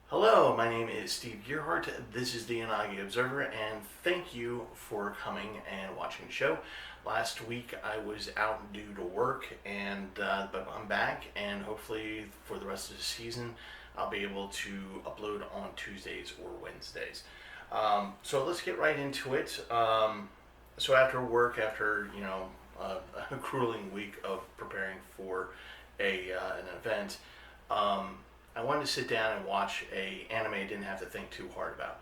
Hello, my name is Steve Gearhart. This is the Inagi Observer, and thank you for coming and watching the show. Last week I was out due to work, but I'm back, and hopefully for the rest of the season I'll be able to upload on Tuesdays or Wednesdays. So let's get right into it. So after work, after a grueling week of preparing for an event. I wanted to sit down and watch a anime I didn't have to think too hard about.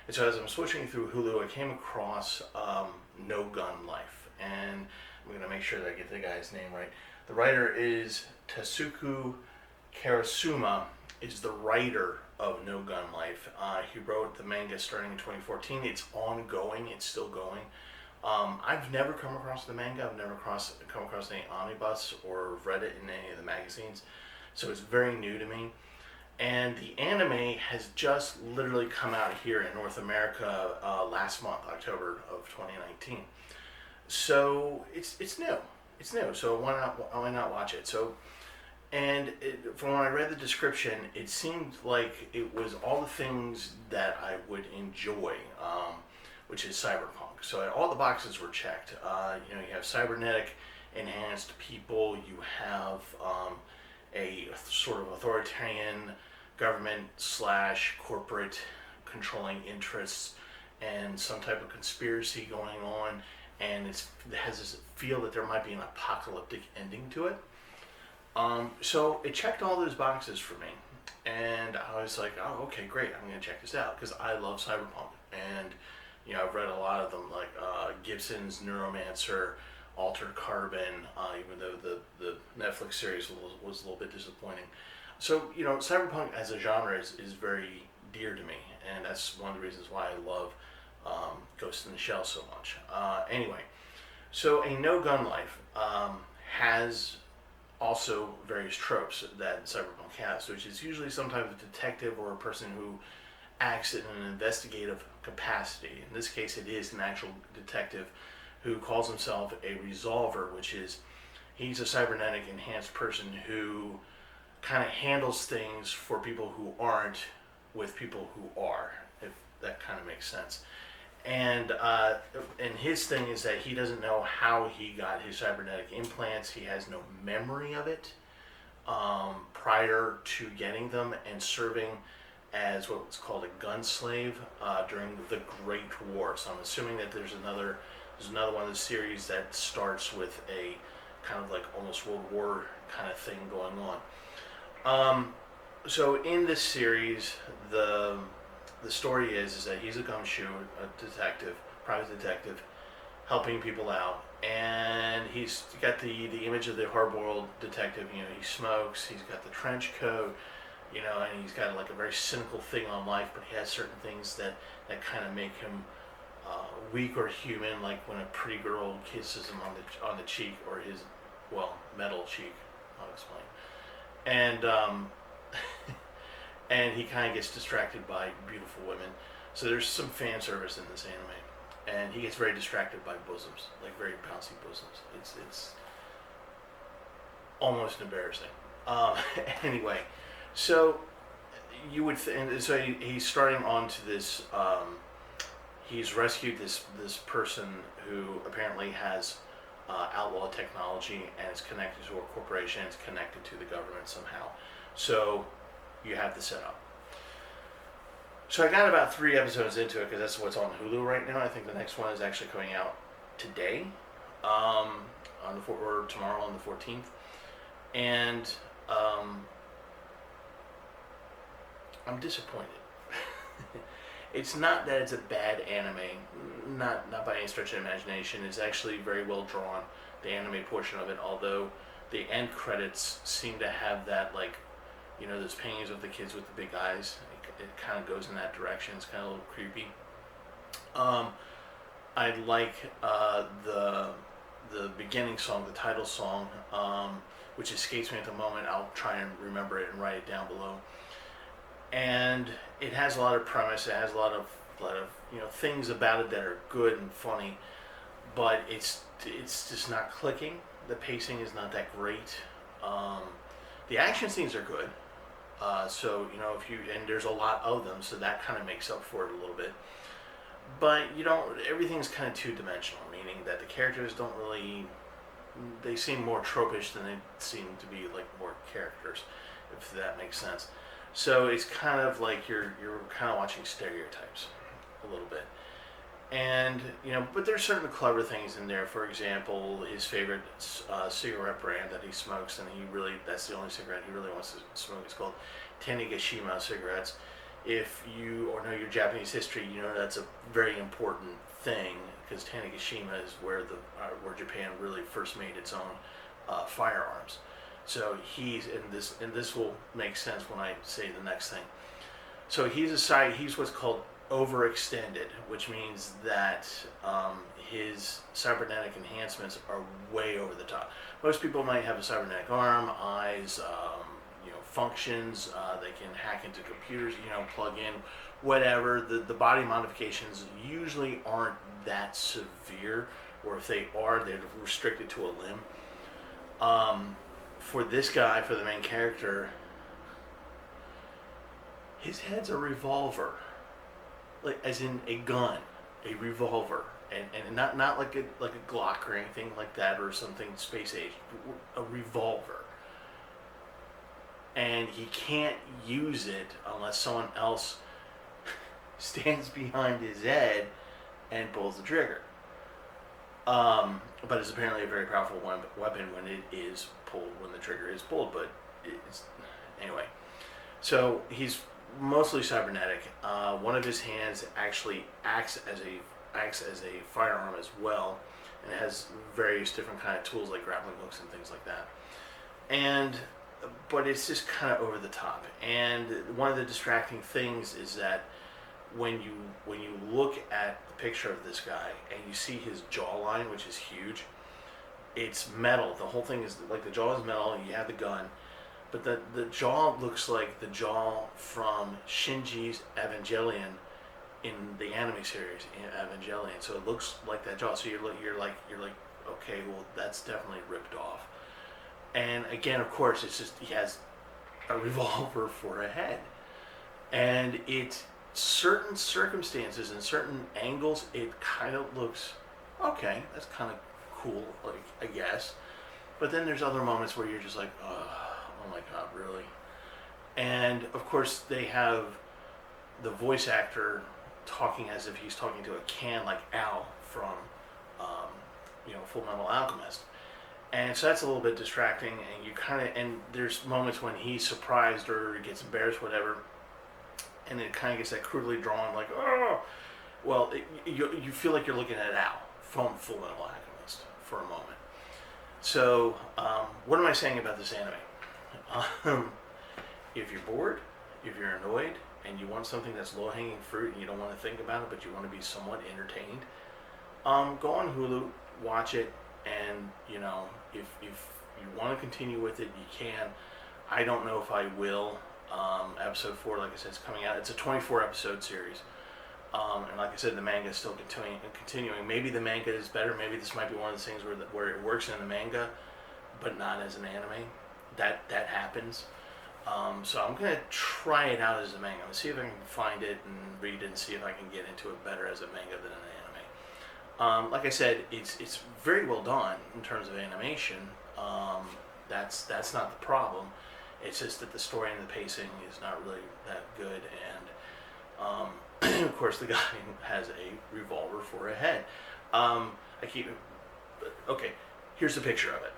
And so as I'm switching through Hulu, I came across No Gun Life, and I'm going to make sure that I get the guy's name right. The writer is Tasuku Karasuma. Is the writer of No Gun Life. He wrote the manga starting in 2014. It's ongoing. It's still going. I've never come across the manga. I've never come across any omnibus or read it in any of the magazines. So it's very new to me. And the anime has just literally come out here in North America last month, October of 2019. So it's new. It's new. So why not watch it? From when I read the description, it seemed like it was all the things that I would enjoy, which is cyberpunk. So all the boxes were checked. You have cybernetic enhanced people. You have a sort of authoritarian government slash corporate controlling interests and some type of conspiracy going on, and it has this feel that there might be an apocalyptic ending to it. So it checked all those boxes for me, and I was like, oh, okay, great, I'm going to check this out because I love cyberpunk. And I've read a lot of them, like Gibson's Neuromancer, Altered Carbon, even though the Netflix series was a little bit disappointing. So, cyberpunk as a genre is very dear to me, and that's one of the reasons why I love Ghost in the Shell so much. Anyway, so a No Gun Life has also various tropes that cyberpunk has, which is usually some type of detective or a person who acts in an investigative capacity. In this case, it is an actual detective who calls himself a resolver, which is he's a cybernetic enhanced person who kind of handles things for people who aren't with people who are, if that kind of makes sense. And his thing is that he doesn't know how he got his cybernetic implants. He has no memory of it prior to getting them and serving as what's called a gun slave during the Great War. So I'm assuming that there's another one of the series that starts with a kind of like almost World War kind of thing going on. So in this series, the story is that he's a gumshoe, a detective, private detective, helping people out, and he's got the image of the hard-boiled detective. He smokes, he's got the trench coat, and he's got like a very cynical thing on life, but he has certain things that kind of make him weak or human, like when a pretty girl kisses him on the cheek, or his metal cheek. I'll explain. And and he kind of gets distracted by beautiful women. So there's some fan service in this anime, and he gets very distracted by bosoms, like very bouncy bosoms. It's almost embarrassing. Anyway, so so he's starting on to this. He's rescued this person who apparently has outlawed technology and is connected to a corporation. It's connected to the government somehow. So you have the setup. So I got about 3 episodes into it because that's what's on Hulu right now. I think the next one is actually coming out today, or tomorrow on the 14th, and I'm disappointed. It's not that it's a bad anime, not by any stretch of the imagination. It's actually very well drawn, the anime portion of it, although the end credits seem to have that, those paintings of the kids with the big eyes. It kind of goes in that direction. It's kind of a little creepy. I like the beginning song, the title song, which escapes me at the moment. I'll try and remember it and write it down below. And it has a lot of premise. It has a lot of things about it that are good and funny, but it's just not clicking. The pacing is not that great. The action scenes are good. So if you and there's a lot of them, so that kind of makes up for it a little bit. But everything's kind of two-dimensional, meaning that the characters don't really, they seem more tropish than they seem to be like more characters, if that makes sense. So it's kind of like you're kind of watching stereotypes a little bit. And but there's certain clever things in there. For example, his favorite cigarette brand that he smokes, and that's the only cigarette he really wants to smoke. It's called Tanegashima cigarettes. If you or know your Japanese history, that's a very important thing, because Tanegashima is where Japan really first made its own firearms. So he's in this, and this will make sense when I say the next thing. So he's what's called overextended, which means that his cybernetic enhancements are way over the top. Most people might have a cybernetic arm, eyes, functions. They can hack into computers, plug in, whatever. The body modifications usually aren't that severe, or if they are, they're restricted to a limb. For this guy, for the main character, his head's a revolver, like as in a gun, a revolver, and not like a Glock or anything like that, or something space age, a revolver. And he can't use it unless someone else stands behind his head and pulls the trigger. But it's apparently a very powerful weapon when it is pulled, when the trigger is pulled. But anyway. So he's mostly cybernetic. One of his hands actually acts as a firearm as well, and it has various different kind of tools like grappling hooks and things like that. But it's just kind of over the top. And one of the distracting things is that when you look at the picture of this guy and you see his jawline, which is huge, it's metal. The whole thing is like, the jaw is metal, and you have the gun, but the jaw looks like the jaw from Shinji's Evangelion in the anime series Evangelion. So it looks like that jaw. So you're like, okay, well, that's definitely ripped off. And again, of course, it's just he has a revolver for a head, and it's certain circumstances and certain angles, it kind of looks okay. That's kind of cool, like, I guess. But then there's other moments where you're just like, oh my god, really? And of course, they have the voice actor talking as if he's talking to a can, like Al from Full Metal Alchemist. And so that's a little bit distracting, and there's moments when he's surprised or gets embarrassed, whatever, and it kind of gets that crudely drawn, like, oh, well, you feel like you're looking at Al from Full Metal Alchemist for a moment. So, what am I saying about this anime? If you're bored, if you're annoyed, and you want something that's low-hanging fruit, and you don't want to think about it, but you want to be somewhat entertained, go on Hulu, watch it. And if you want to continue with it, you can. I don't know if I will. Episode 4, like I said, is coming out. It's a 24 episode series, and like I said, the manga is still continuing. Maybe the manga is better. Maybe this might be one of those things where it works in the manga, but not as an anime. That happens. So I'm gonna try it out as a manga. I'm gonna see if I can find it and read it and see if I can get into it better as a manga than an anime. Like I said, it's very well done in terms of animation. That's not the problem. It's just that the story and the pacing is not really that good, and of course the guy has a revolver for a head. Okay, here's a picture of it.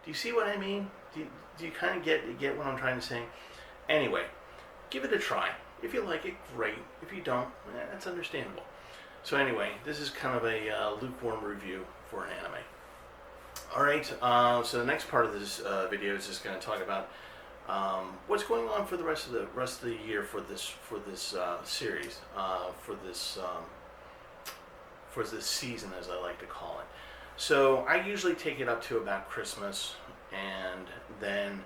Do you see what I mean? Do you kind of get what I'm trying to say? Anyway, give it a try. If you like it, great. If you don't, that's understandable. So anyway, this is kind of a lukewarm review for an anime. Alright, so the next part of this video is just going to talk about what's going on for the rest of the year for this series, for this season, as I like to call it. So I usually take it up to about Christmas, and then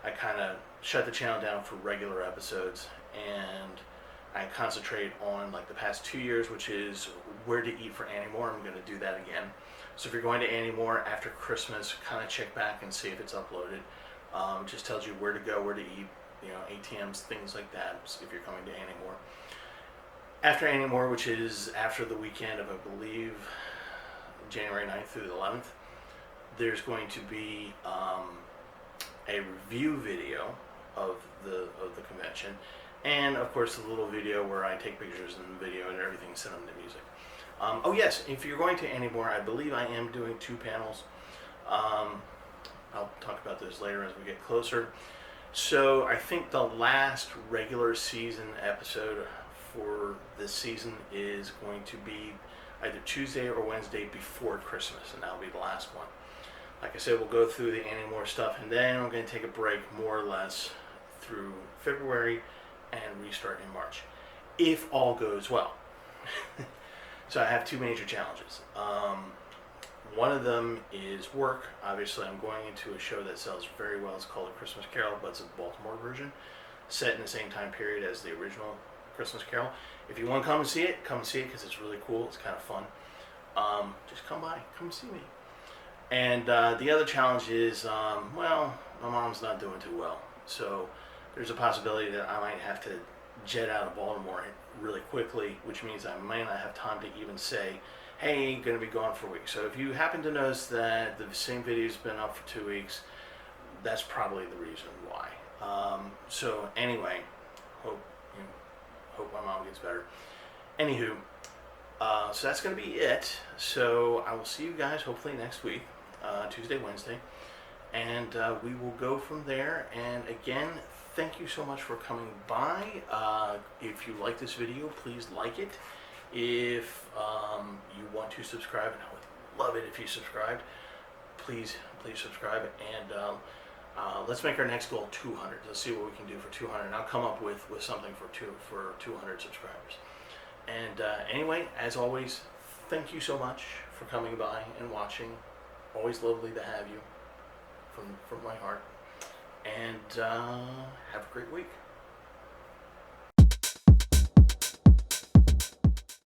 I kind of shut the channel down for regular episodes, and I concentrate on like the past 2 years, which is Where to Eat for Anymore. I'm going to do that again. So if you're going to Anymore after Christmas, kind of check back and see if it's uploaded. Just tells you where to go, where to eat, ATMs, things like that, if you're coming to Anymore. After Anymore, which is after the weekend of, I believe, January 9th through the 11th, there's going to be a review video of the convention, and of course the little video where I take pictures and video and everything, send them to music. Oh yes, if you're going to Anymore, I believe I am doing 2 panels. I'll talk about this later as we get closer. So I think the last regular season episode for this season is going to be either Tuesday or Wednesday before Christmas, and that'll be the last one. Like I said, we'll go through the Anymore stuff, and then I'm going to take a break more or less through February and restart in March, if all goes well. So I have 2 major challenges. One of them is work. Obviously, I'm going into a show that sells very well. It's called A Christmas Carol, but it's a Baltimore version, set in the same time period as the original Christmas Carol. If you want to come and see it because it's really cool. It's kind of fun. Just come by, come and see me. And the other challenge is, well, my mom's not doing too well. So there's a possibility that I might have to jet out of Baltimore really quickly, which means I may not have time to even say, hey, going to be gone for a week. So if you happen to notice that the same video's been up for 2 weeks, that's probably the reason why. So anyway, hope my mom gets better. Anywho, so that's going to be it. So I will see you guys hopefully next week, Tuesday, Wednesday, and we will go from there. And again, thank you so much for coming by. If you like this video, please like it. If you want to subscribe, and I would love it if you subscribed, please subscribe. And let's make our next goal 200. Let's see what we can do for 200. And I'll come up with something for 200 subscribers. And anyway, as always, thank you so much for coming by and watching. Always lovely to have you from my heart. And have a great week.